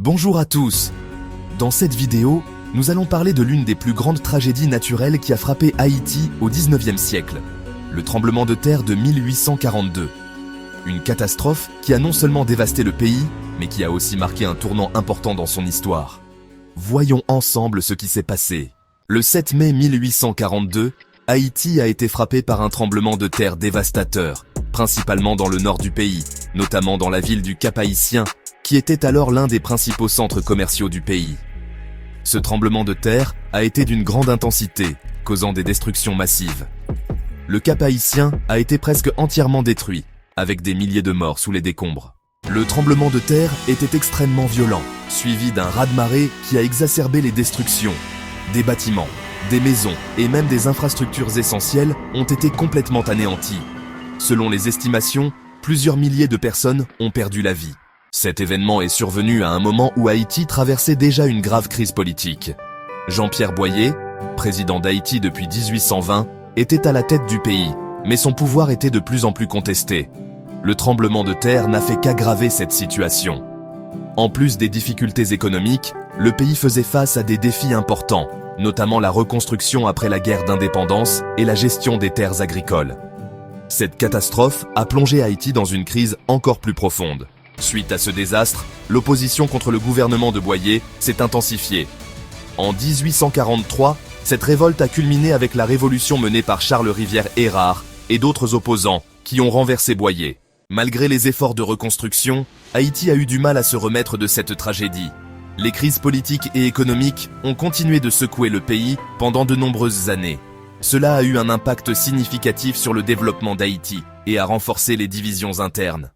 Bonjour à tous. Dans cette vidéo, nous allons parler de l'une des plus grandes tragédies naturelles qui a frappé Haïti au XIXe siècle, le tremblement de terre de 1842. Une catastrophe qui a non seulement dévasté le pays, mais qui a aussi marqué un tournant important dans son histoire. Voyons ensemble ce qui s'est passé. Le 7 mai 1842, Haïti a été frappé par un tremblement de terre dévastateur, principalement dans le nord du pays, notamment dans la ville du Cap-Haïtien, qui était alors l'un des principaux centres commerciaux du pays. Ce tremblement de terre a été d'une grande intensité, causant des destructions massives. Le Cap-Haïtien a été presque entièrement détruit, avec des milliers de morts sous les décombres. Le tremblement de terre était extrêmement violent, suivi d'un raz-de-marée qui a exacerbé les destructions. Des bâtiments, des maisons et même des infrastructures essentielles ont été complètement anéantis. Selon les estimations, plusieurs milliers de personnes ont perdu la vie. Cet événement est survenu à un moment où Haïti traversait déjà une grave crise politique. Jean-Pierre Boyer, président d'Haïti depuis 1820, était à la tête du pays, mais son pouvoir était de plus en plus contesté. Le tremblement de terre n'a fait qu'aggraver cette situation. En plus des difficultés économiques, le pays faisait face à des défis importants, notamment la reconstruction après la guerre d'indépendance et la gestion des terres agricoles. Cette catastrophe a plongé Haïti dans une crise encore plus profonde. Suite à ce désastre, l'opposition contre le gouvernement de Boyer s'est intensifiée. En 1843, cette révolte a culminé avec la révolution menée par Charles Rivière Hérard et d'autres opposants qui ont renversé Boyer. Malgré les efforts de reconstruction, Haïti a eu du mal à se remettre de cette tragédie. Les crises politiques et économiques ont continué de secouer le pays pendant de nombreuses années. Cela a eu un impact significatif sur le développement d'Haïti et a renforcé les divisions internes.